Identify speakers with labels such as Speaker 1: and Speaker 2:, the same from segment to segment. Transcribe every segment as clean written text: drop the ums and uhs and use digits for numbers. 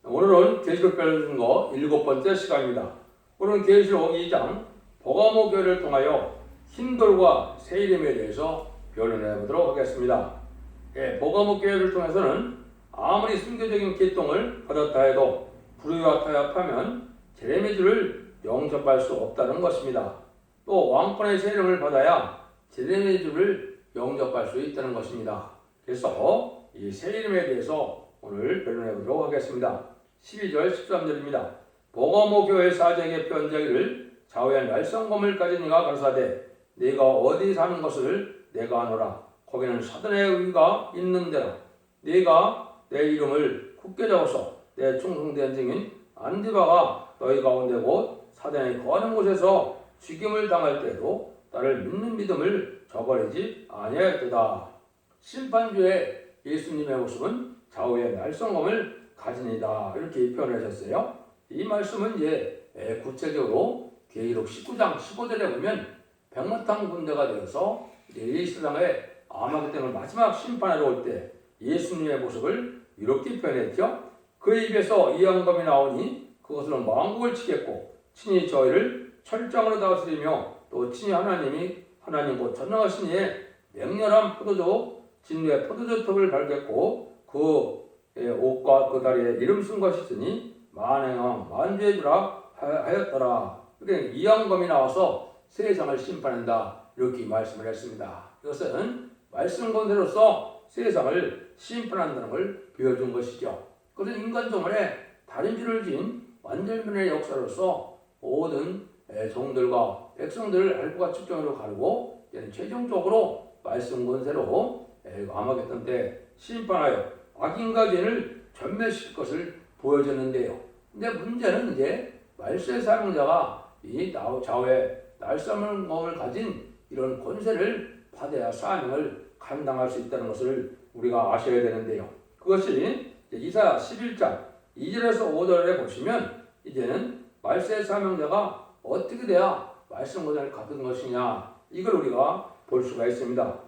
Speaker 1: 오늘은 계시록 배우는 거 7번째 시간입니다. 오늘은 계시록 2장 버가모 교회를 통하여 흰돌과 새 이름에 대해서 변론해 보도록 하겠습니다. 버가모 교회를 통해서는 아무리 순교적인 기통을 받았다 해도 불의와 타협하면 제레미주를 영접할 수 없다는 것입니다. 또 왕권의 새 이름을 받아야 제레미주를 영접할 수 있다는 것입니다. 그래서 이 새 이름에 대해서 오늘 변론해 보도록 하겠습니다. 12절 13절입니다. 버가모 교회 사제에게 편지하기를 좌우에 날성검을 가진 이가 가로사대 네가 어디 사는 것을 내가 아노라. 거기는 사단의 의가 있는 데라. 네가 내 이름을 굳게 잡아서 내 충성된 증인 안디바가 너희 가운데 곧 사단이 거하는 곳에서 죽임을 당할 때에도 나를 믿는 믿음을 저버리지 아니하였도다. 심판주의 예수님의 모습은 좌우에 날성검을 가진이다. 이렇게 표현하셨어요. 이 말씀은 이제 구체적으로 계시록 19장 15절에 보면 백마탄 군대가 되어서 이 세상에 아마겟돈을 마지막 심판하러 올 때 예수님의 모습을 이렇게 표현했죠. 그 입에서 이 영검이 나오니 그것은 만국을 치겠고 친히 저희를 철장으로 다스리며 또 친히 하나님 곧 전능하신 이의 맹렬한 포도주 진리의 포도주 톱을 발겠고 그 옷과 그 다리에 이름 쓴 것이 있으니 만행왕 만주의 주라 하였더라. 그러니까 이영검이 나와서 세상을 심판한다. 이렇게 말씀을 했습니다. 이것은 말씀 권세로서 세상을 심판한다는 걸 보여준 것이죠. 그것은 인간 종말에 다른 줄을 진 완전변의 역사로서 모든 종들과 백성들을 알고가 측정으로 가르고 최종적으로 말씀 권세로 아마겟돈 때 심판하여 악인과 죄를 전멸시킬 것을 보여줬는데요. 근데 문제는 이제 말세 사명자가 이 좌우에 날성검을 가진 이런 권세를 받아야 사명을 감당할 수 있다는 것을 우리가 아셔야 되는데요. 그것이 이사야 11장 2절에서 5절에 보시면 이제는 말세 사명자가 어떻게 돼야 말씀 권세를 갖는 것이냐 이걸 우리가 볼 수가 있습니다.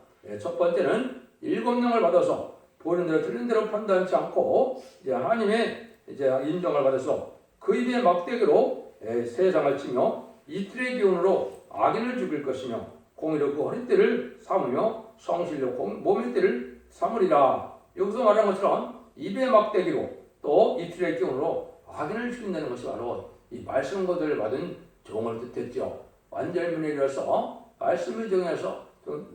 Speaker 1: 첫 번째는 7명을 받아서 보이는 대로 틀린 대로 판단하지 않고 이제 하나님의 인정을 받아서 그 입의 막대기로 세상을 치며 이틀의 기운으로 악인을 죽일 것이며 공의로 그 허리띠를 삼으며 성실로 몸의 띠를 삼으리라. 여기서 말하는 것처럼 입의 막대기로 또 이틀의 기운으로 악인을 죽인다는 것이 바로 이 말씀 권세를 받은 종을 뜻했죠. 완전문에 이르러서 말씀을 정해서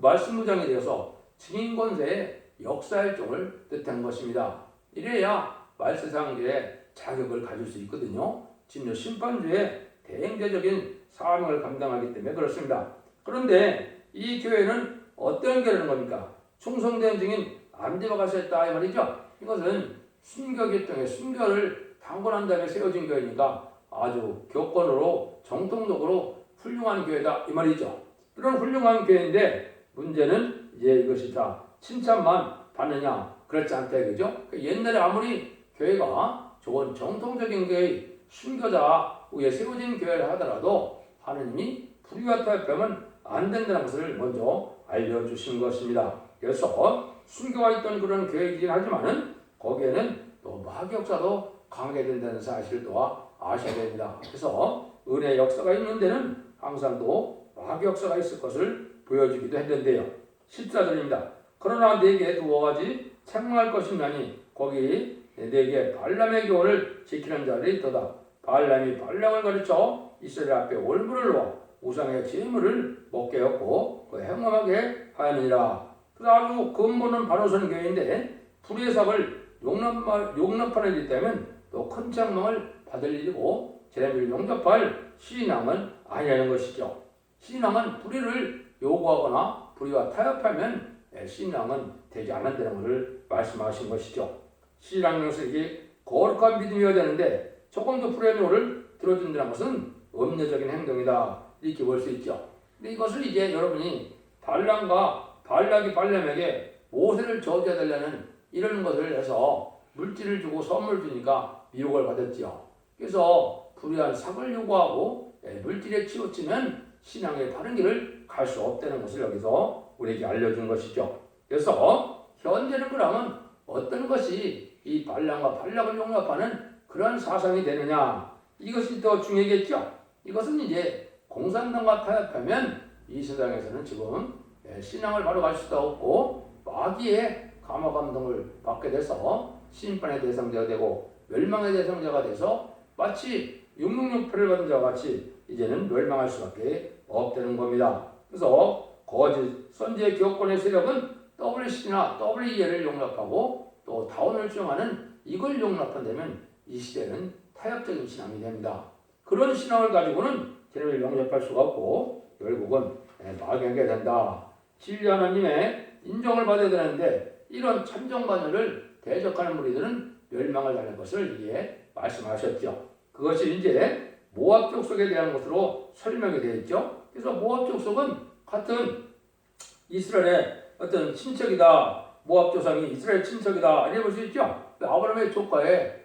Speaker 1: 말씀 무장이 되어서 증인 권세의 역사의 종을 뜻한 것입니다. 이래야 말세상주의 자격을 가질 수 있거든요. 진노 심판주의 대행제적인 사명을 감당하기 때문에 그렇습니다. 그런데 이 교회는 어떤 교회라는 겁니까? 충성된 증인 안디바가 섰다 이 말이죠. 이것은 순교계통의 순교를 당권한 다음에 세워진 교회니까 아주 교권으로 정통적으로 훌륭한 교회다 이 말이죠. 그런 훌륭한 교회인데 문제는 이제 이것이 다 칭찬만 받느냐 그렇지 않다 이거죠. 옛날에 아무리 교회가 좋은 정통적인 교회 순교자 위에 세워진 교회를 하더라도 하느님이 불의와 타협하면 안 된다는 것을 먼저 알려주신 것입니다. 그래서 순교가 있던 그런 교회이긴 하지만은 거기에는 또 마귀 역사도 강하게 된다는 사실을 또 아셔야 됩니다. 그래서 은혜 역사가 있는 데는 항상 또 마귀 역사가 있을 것을 보여주기도 했는데요. 14절입니다. 그러나 네게 두어 가지 책망할 것이냐니 거기 네게 발람의 교훈을 지키는 자들이 있도다. 발람이 발락을 가르쳐 이스라엘 앞에 올무를 놓아 우상의 제물을 먹게 했고 그 행함하게 하느니라. 그 아주 근본은 바로선 교회인데 불의의 삭을 용납하는 일 때문에 또 큰 책망을 받을 일이고 제레미를 용접할 신앙은 아니라는 것이죠. 신앙은 불의를 요구하거나 불의와 타협하면 신앙은 되지 않는다는 것을 말씀하신 것이죠. 신앙명색이 거룩한 믿음이어야 되는데 조금도 불의의 노를 들어준다는 것은 음료적인 행동이다 이렇게 볼 수 있죠. 근데 이것을 이제 여러분이 발락이 발람에게 모세를 저주해달라는 이런 것을 해서 물질을 주고 선물 주니까 미혹을 받았죠. 그래서 불의한 삭을 요구하고 물질에 치우치면 신앙의 바른 길을 갈 수 없다는 것을 여기서 우리에게 알려준 것이죠. 그래서 현재는 그러면 어떤 것이 이 발람과 발락을 용납하는 그런 사상이 되느냐? 이것이 더 중요하겠죠. 이것은 이제 공산당과 타협하면 이 세상에서는 지금 신앙을 바로 갈 수도 없고 마귀의 감화감동을 받게 돼서 심판의 대상자가 되고 멸망의 대상자가 돼서 마치 666표를 받은 자와 같이 이제는 멸망할 수밖에 없다는 겁니다. 그래서 거짓 선지의 기업권의 세력은 WC나 WE를 용납하고 또 다원을 주장하는 이걸 용납한다면 이 시대는 타협적인 신앙이 됩니다. 그런 신앙을 가지고는 진리를 영접할 수가 없고 결국은 망하게 된다. 진리 하나님의 인정을 받아야 되는데 이런 참정반열을 대적하는 무리들은 멸망을 당할 것을 이에 말씀하셨죠. 그것이 이제 모압 족속에 대한 것으로 설명이 되어 있죠. 그래서 모압 족속은 같은 이스라엘의 어떤 친척이다. 모압 조상이 이스라엘 친척이다. 이렇게 볼 수 있죠. 아브라함의 조카의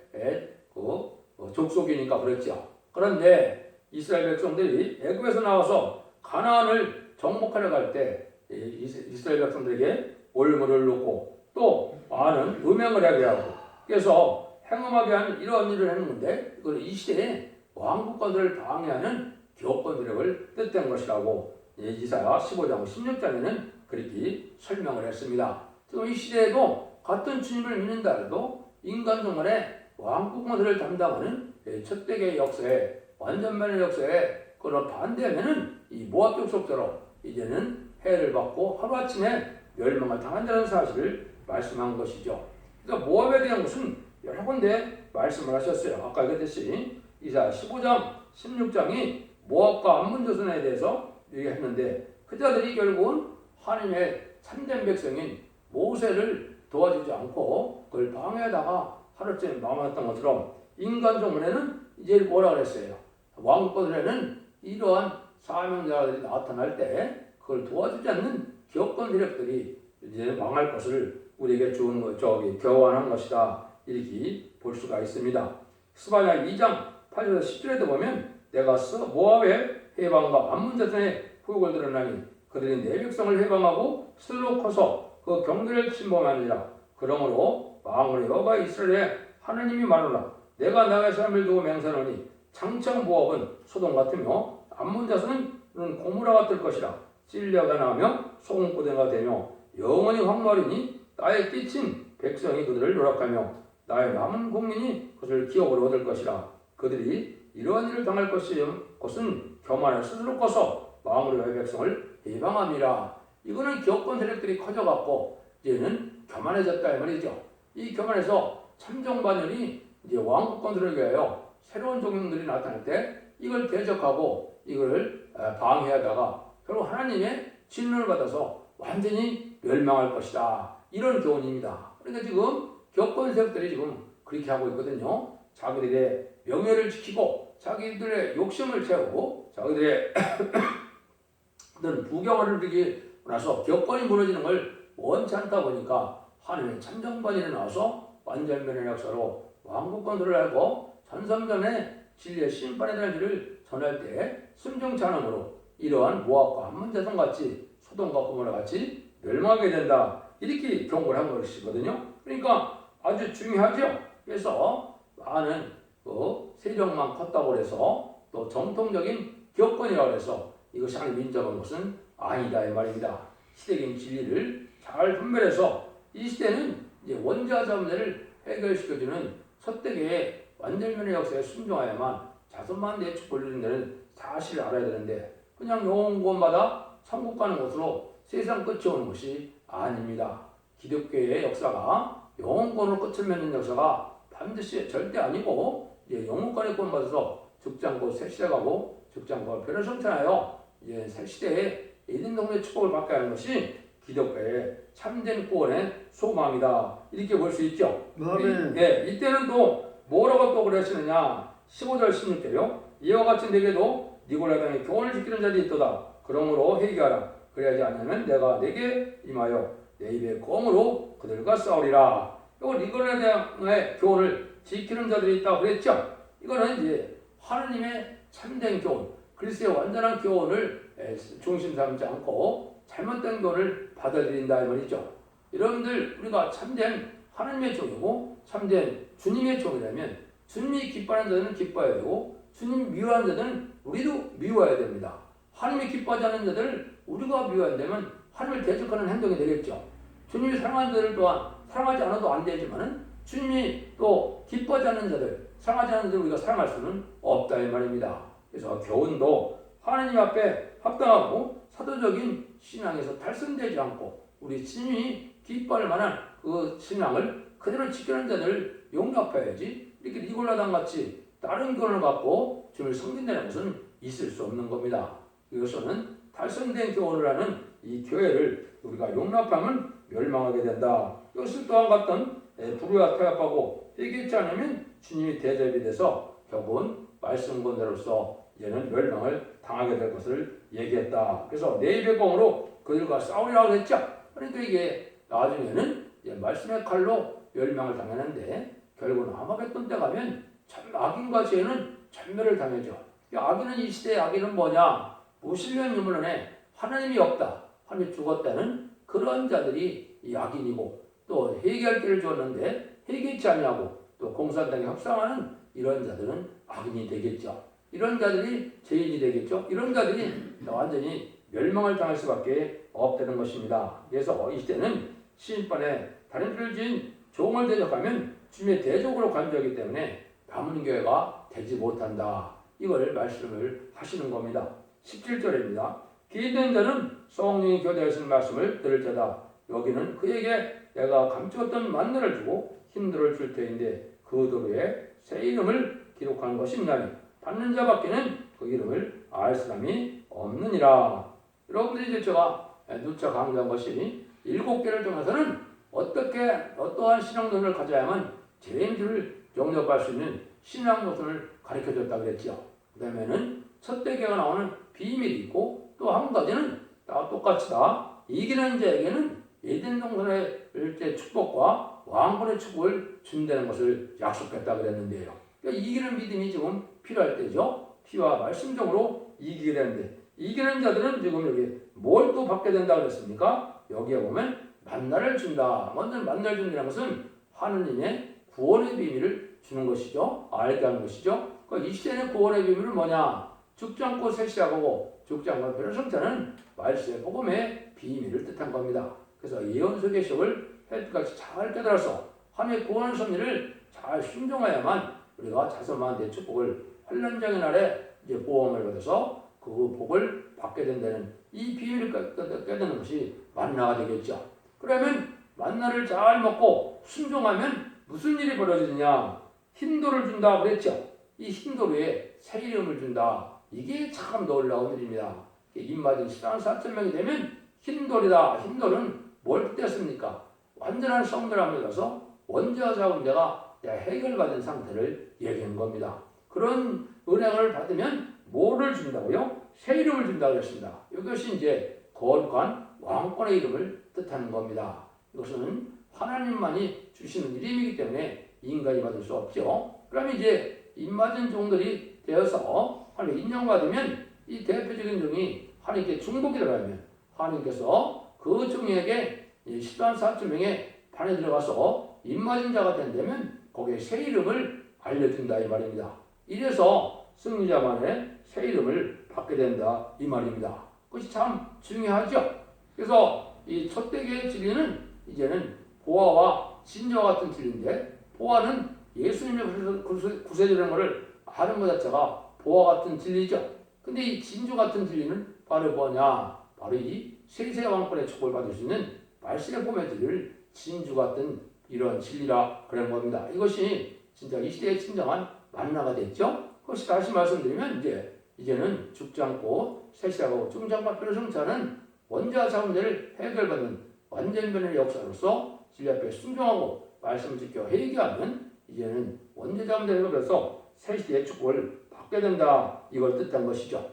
Speaker 1: 족속이니까 그랬죠. 그런데 이스라엘 백성들이 애굽에서 나와서 가나안을 정복하려 갈 때 이스라엘 백성들에게 올무를 놓고 또 많은 음행을 하게 하고 그래서 행음하게 하는 이러한 일을 했는데 이걸 이 시대에 왕국권들을 방해하는 기업권세력을 뜻된 것이라고 이사야 15장 16장에는 그렇게 설명을 했습니다. 지금 이 시대에도 같은 주님을 믿는다 해도 인간 동안에 왕국권들을 담당하는 첫 대의 역사에 완전만의 역사에 그런 반대하면은 이 모압 족속처럼 이제는 해를 받고 하루아침에 멸망을 당한다는 사실을 말씀한 것이죠. 그러니까 모압에 대한 것은 여러 군데 말씀을 하셨어요. 아까 얘기했듯이 이사야 15장 16장이 모압과 암몬 자손에 대해서 얘기했는데 그 자들이 결국은 하나님의 참된 백성인 모세를 도와주지 않고 그걸 방해하다가 하루쯤 망했던 것처럼 인간 종문에는 이제 뭐라 그랬어요? 왕권에는 이러한 사명자들이 나타날 때 그걸 도와주지 않는 기업권 세력들이 이제 망할 것을 우리에게 교환한 것이다. 이렇게 볼 수가 있습니다. 스바냐 2장 8절에서 10절에도 보면 내가 모압의 해방과 암몬 자손의 후욕을 드러나니 그들이 내 백성을 해방하고 스스로 커서 그 경계를 침범하느니라. 그러므로 망원의 여호와 이스라엘의 하나님이 말하노라. 내가 나의 사람을 두고 맹세하노니 장차 모압은 소돔 같으며 암몬 자손은 고무라 같을 것이라. 찔려가 나며 소금고대가 되며 영원히 황무하리니 나의 끼친 백성이 그들을 노력하며 나의 남은 국민이 그들을 기업으로 얻을 것이라. 그들이 이러한 일을 당할 것은 교만을 스스로 꺼서 마음으로 내 백성을 해방함이라. 이거는 기업권 세력들이 커져갖고 이제는 교만해졌다 이 말이죠. 이 교만에서 참정반열이 이제 왕국권들을 위하여 새로운 종족들이 나타날 때 이걸 대적하고 이걸 방해하다가 결국 하나님의 진노를 받아서 완전히 멸망할 것이다. 이런 교훈입니다. 그러니까 지금 기업권 세력들이 지금 그렇게 하고 있거든요. 자기들의 명예를 지키고 자기들의 욕심을 채우고 자기들의 부경을 누리기 나서 기업권이 무너지는 걸 원치 않다 보니까 하나님의 참정반열에 나와서 완전면의 역사로 왕국권들을 알고 전성전에 진리의 심판에 대한 일을 전할 때 순종치 않음으로 이러한 모압과 암몬 자손 같이 소돔과 고모라 같이 멸망하게 된다. 이렇게 경고를 한 것이거든요. 그러니까 아주 중요하죠. 그래서 많은 세력만 컸다고 해서 또 정통적인 기업권이라고 해서 이것이 하나님 인정한 것은 아니다 이 말입니다. 시대적인 진리를 잘 분별해서 이 시대는 이제 원자자 문제를 해결시켜주는 첫대의 완전면의 역사에 순종하야만 자손만 내축 벌리는 데는 사실을 알아야 되는데 그냥 영혼구원받아 천국 가는 곳으로 세상 끝이 오는 것이 아닙니다. 기독교의 역사가 영혼구원으로 끝을 맺는 역사가 반드시 절대 아니고 이제 영혼권의 구원받아서 죽지 않고 새 시대 가고 죽지 않고 별을 성천하여 이제 새 시대에 에덴 동네 축복을 받게 하는 것이 기독교의 참된 구원의 소망이다. 이렇게 볼 수 있죠. 이때는 또 뭐라고 또 그러시느냐. 15절 16절요. 이와 같이 내게도 니골라당의 교훈을 지키는 자들이 있도다. 그러므로 회개하라. 그래야지 않으면 내가 내게 임하여 내 입의 검으로 그들과 싸우리라. 이거 니골라당의 교훈을 지키는 자들이 있다고 그랬죠. 이거는 이제 하느님의 참된 교훈, 그리스도의 완전한 교훈을 중심 삼지 않고 잘못된 교훈을 받아들인다 이 말이죠. 여러분들 우리가 참된 하나님의 종이고 참된 주님의 종이라면 주님이 기뻐하는 자들은 기뻐해야 되고 주님 미워하는 자들은 우리도 미워해야 됩니다. 하나님이 기뻐하지 않는 자들을 우리가 미워한다면 하나님을 대적하는 행동이 되겠죠. 주님이 사랑하는 자들 또한 사랑하지 않아도 안 되지만은 주님이 또 기뻐하지 않는 자들, 사랑하지 않는 자들 우리가 사랑할 수는 없다 이 말입니다. 그래서 교훈도 하나님 앞에 합당하고 사도적인 신앙에서 달성되지 않고 우리 주님이 기뻐할 만한 그 신앙을 그대로 지키는 자들을 용납해야지 이렇게 니골라당 같이 다른 교훈을 갖고 주님을 섬긴다는 것은 있을 수 없는 겁니다. 이것은 달성된 교훈을 하는 이 교회를 우리가 용납하면 멸망하게 된다. 이것을 또한 같은 불의와 타협하고 회개치 않으면 주님이 대접이 돼서 결국은 말씀 권대로서 이제는 멸망을 당하게 될 것을 얘기했다. 그래서 내 입의 공으로 그들과 싸우리라고 했죠. 그러니까 이게 나중에는 말씀의 칼로 멸망을 당하는데 결국은 아마겟돈 때 가면 악인과 죄는 전멸을 당하죠. 악인은 이 시대의 악인은 뭐냐? 무신령 유물론에 하나님이 없다. 하나님이 죽었다는 그런 자들이 이 악인이고 또 회개할 길을 주었는데 회개치 않냐고 또 공산당에 협상하는 이런 자들은 악인이 되겠죠. 이런 자들이 죄인이 되겠죠. 이런 자들이 완전히 멸망을 당할 수밖에 없다는 것입니다. 그래서 이 시대는 시인판에 다른 죄를 지은 종을 대적하면 주님의 대적으로 간주하기 때문에 남은 교회가 되지 못한다. 이걸 말씀을 하시는 겁니다. 17절입니다. 기인된 자는 성령이 교대하신 말씀을 들을 자다. 여기는 그에게 내가 감추었던 만나를 주고 힘들을 줄 터인데 그 도로에 새 이름을 기록한 것이 있나니 받는 자밖에는 그 이름을 알 사람이 없느니라. 여러분들이 이제 제가 누차 강조한 것이 7개를 통해서는 어떠한 신앙 노선을 가져야만 죄인들을 영접할 수 있는 신앙 노선을 가르쳐줬다 그랬죠. 그 다음에는 첫 대개가 나오는 비밀이 있고 또 한 가지는 다 똑같이 다 이기는 자에게는 에덴 동산의 축복과 왕권의 축복을 준다는 것을 약속했다 그랬는데요. 그러니까 이기는 믿음이 지금 필요할 때죠. 피와 말씀적으로 이기게 되는데 이기는 자들은 지금 여기 뭘 또 받게 된다 그랬습니까? 여기에 보면 만나를 준다. 먼저 만나를 준다는 것은 하느님의 구원의 비밀을 주는 것이죠. 알게 하는 것이죠. 그러니까 이 시대의 구원의 비밀은 뭐냐? 죽지 않고 새 시작하고 죽지 않고 변한 성자는 말씀의 복음의 비밀을 뜻한 겁니다. 그래서 예언서 계시를 해까지 잘 깨달아서 하나님의 구원의 섭리를 잘 순종해야만 우리가 자손만대 축복을 환란장의 날에 이제 보험을 받아서 그 복을 받게 된다는 이 비밀을 깨닫는 것이 만나가 되겠죠. 그러면 만나를 잘 먹고 순종하면 무슨 일이 벌어지느냐? 흰돌을 준다 그랬죠. 이 흰돌에 새 이름을 준다. 이게 참 놀라운 일입니다. 입맞은 14,000명이 되면 흰돌이다. 흰돌은 뭘 뜻했습니까? 완전한 성결함에 가서 원죄와 자문제가 해결받은 상태를 얘기한 겁니다. 그런 은혜를 받으면 뭐를 준다고요? 새 이름을 준다고 했습니다. 이것이 이제 거룩한 왕권의 이름을 뜻하는 겁니다. 이것은 하나님만이 주시는 이름이기 때문에 인간이 받을 수 없죠. 그러면 이제 입맞은 종들이 되어서 하나님 인정받으면 이 대표적인 종이 하나님께 중복이 들어가면 하나님께서 그 종에게 14,000명의 반에 들어가서 입맞은 자가 된다면 거기에 새 이름을 알려준다 이 말입니다. 이래서 승리자만의 새 이름을 받게 된다 이 말입니다. 그것이 참 중요하죠. 그래서 이 첫대교의 진리는 이제는 보화와 진저와 같은 진리인데 보화는 예수님의 구세주라는 것을 아는 것 자체가 보화 같은 진리죠. 근데 이 진주 같은 진리는 바로 뭐냐? 바로 이 세세 왕권의 축복을 받을 수 있는 말씀의 봄의 진리를 진주 같은 이런 진리라 그런 겁니다. 이것이 진짜 이 시대의 진정한 만나가 됐죠. 그것이 다시 말씀드리면 이제는 죽지 않고 새시하고 죽지 않고 변의 성자는 원죄와 자문제를 해결받는 완전 변의 역사로서 진리 앞에 순종하고 말씀을 지켜 회개하면 이제는 원죄 자문제를 해결해서 새 시대의 축복을 받게 된다. 이걸 뜻한 것이죠.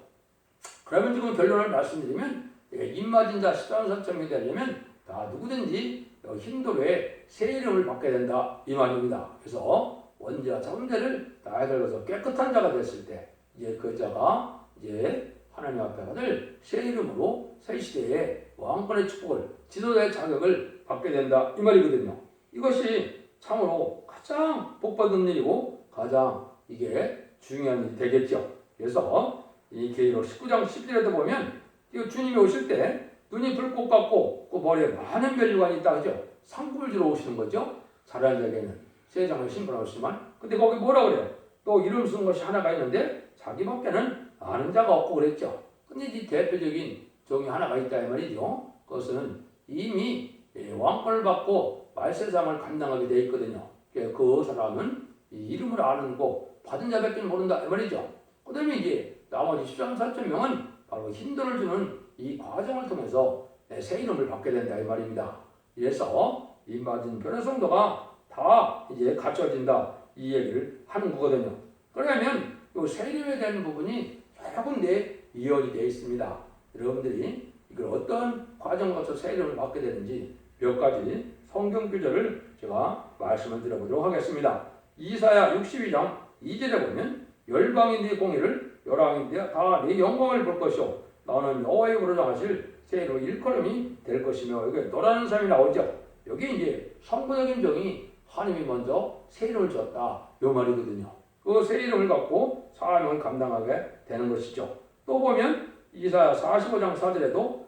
Speaker 1: 그러면 지금 결론을 말씀드리면 입맞은 자 14,000명이 되려면 다 누구든지 흰돌에 새 이름을 받게 된다 이 말입니다. 그래서 원죄와 자문제를 다 해결해서 깨끗한 자가 됐을 때 이제 그 자가 이제 하나님 앞에 받을 새 이름으로 새 시대의 왕권의 축복을 지도자의 자격을 받게 된다 이 말이거든요. 이것이 참으로 가장 복받은 일이고 가장 이게 중요한 일이 되겠죠. 그래서 이 계시록 19장 11절에도 보면 이 주님이 오실 때 눈이 불꽃 같고 그 머리에 많은 면류관이 있다 그죠? 상급을 주러 오시는 거죠. 잘하는 자에게는 세상을 신분하시지만 근데 거기 뭐라 그래요? 또 이름 쓰는 것이 하나가 있는데 자기밖에는 아는 자가 없고 그랬죠. 근데 이 대표적인 종이 하나가 있다 이 말이죠. 그것은 이미 왕권을 받고 말세상을 감당하게 되어 있거든요. 그 사람은 이 이름을 아는 거 받은 자밖에 모른다 이 말이죠. 그 다음에 이제 나머지 13, 4천 명은 바로 힘들을 주는 이 과정을 통해서 새 이름을 받게 된다 이 말입니다. 그래서 이 맞은 변의 성도가 다 이제 갖춰진다 이 얘기를 하는 거거든요. 그러면 이 새 이름에 대한 부분이 여러 군데 이어져 되어 있습니다. 여러분들이 이걸 어떤 과정을 거쳐 새 이름을 받게 되는지 몇 가지 성경 구절을 제가 말씀을 드려보도록 하겠습니다. 이사야 62장 2절에 보면 열방인 네 공의를 열왕인 다 네 영광을 볼 것이요 나는 여호와의 부르자 하실 새 이름 일컬음이 될 것이며 여기 너라는 사람이 나오죠. 여기 이제 선구적인 종이 하나님이 먼저 새 이름을 줬다 이 말이거든요. 그 새 이름을 갖고 사명을 감당하게 되는 것이죠. 또 보면 이사야 45장 4절에도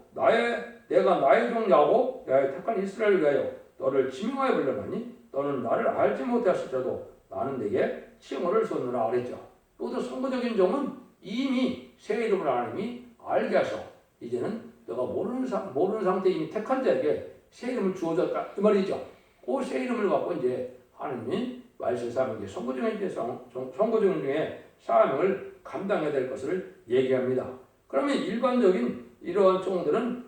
Speaker 1: 내가 나의 종 야곱 나의 택한 이스라엘을 위하여 너를 지명하여 불렀나니 너는 나를 알지 못했을지라도 나는 내게 칭호를 쏟느라 그랬죠. 또 선구적인 종은 이미 새 이름을 하나님이 알게 하셔 이제는 너가 모르는 상태에 이미 택한 자에게 새 이름을 주어졌다 이 말이죠. 그 새 이름을 갖고 이제 하나님이 말세사명 선구적인 중에 사명을 감당해야 될 것을 얘기합니다. 그러면 일반적인 이러한 종들은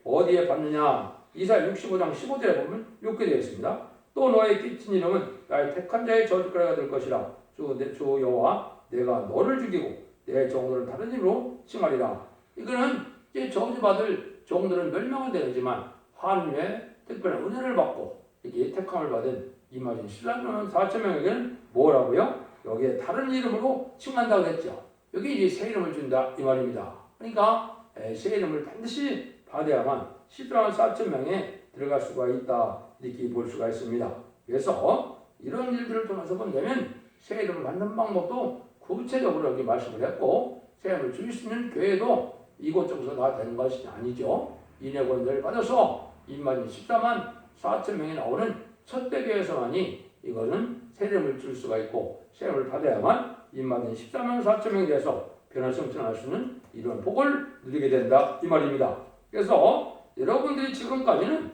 Speaker 1: 어디에 받느냐? 이사야 65장 15절에 보면 이렇게 되어 있습니다. 또 너의 끼친 이름은 나의 택한 자의 저주거리가 될 것이라. 주 여호와 내가 너를 죽이고 내 종들을 다른 이름으로 칭하리라. 이거는 이제 저주받을 종들은 멸망은 되지만 하나님의 특별한 은혜를 받고 이렇게 택함을 받은 이마진 14만 4천 명에게는 뭐라고요? 여기에 다른 이름으로 칭한다고 했죠. 여기 이제 새 이름을 준다 이 말입니다. 그러니까 새 이름을 반드시 받아야만 14만 4천 명에 들어갈 수가 있다 이렇게 볼 수가 있습니다. 그래서 이런 일들을 통해서 본다면 새 이름을 받는 방법도 구체적으로 여기 말씀을 했고 새 이름을 줄 수 있는 교회도 이곳저곳에서 다 되는 것이 아니죠. 인해권자를 받아서 이마진 14만 4천 명이 나오는 첫대교에서만이 이거는 새 이름을 줄 수가 있고 새 이름을 받아야만 인마진 14만 4천 명에 대해서 변화성천할 수 있는 이런 복을 누리게 된다 이 말입니다. 그래서 여러분들이 지금까지는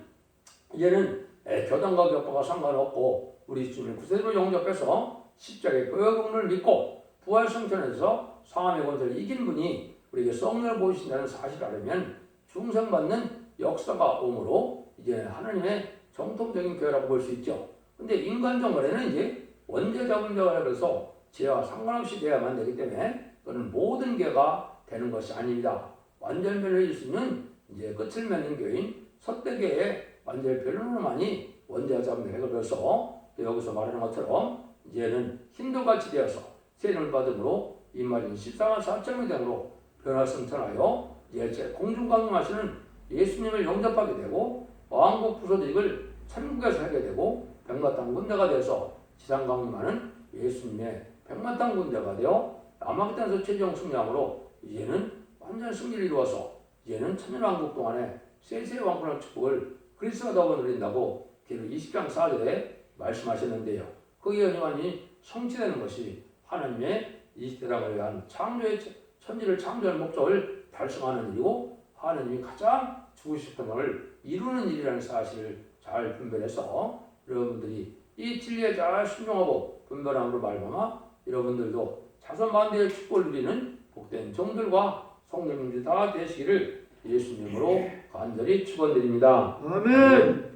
Speaker 1: 이제는 교단과 교파가 상관없고 우리 주님 구세주로 영접해서 십자가의 보혈금을 믿고 부활성천에서 상함의 권세를 이긴 분이 우리에게 성령을 보이신다는 사실을 알면 중생받는 역사가 오므로 이제 하나님의 정통적인 교회라고 볼 수 있죠. 근데 인간적 거래는 이제 원죄 잡은 자가 그래서 죄와 상관없이 돼야만 되기 때문에 그는 모든 교회가 되는 것이 아닙니다. 완전 변론일 수 있는 이제 끝을 맺는 교인 석대교회의 완전 변론으로만이 원죄 잡은 자가 그래서 여기서 말하는 것처럼 이제는 힌두같이 되어서 새 이름을 받음으로 이마진 14만 4천의 등으로 변화성천하여 이제 공중강림하시는 예수님을 영접하게 되고 왕국 부서직을 천국에서 하게 되고 백마땅 군대가 돼서 지상 강림하는 예수님의 백마땅 군대가 되어 남악단에서 최종 승리함으로 이제는 완전 승리를 이루어서 이제는 천년왕국 동안에 세세 왕권의 축복을 그리스도가 더불어 누린다고 기록 20장 4절에 말씀하셨는데요. 그 예언이 성취되는 것이 하나님의 이 세상을 위한 창조의 천지를 창조할 목적을 달성하는 일이고 하나님이 가장 주고 싶은 것을 이루는 일이라는 사실을 잘 분별해서 여러분들이 이 진리에 잘 순종하고 분별함으로 말미암아 여러분들도 자손 만대의 축복을 누리는 복된 종들과 성령님들이 다 되시기를 예수님으로 간절히 축원드립니다.
Speaker 2: 아멘.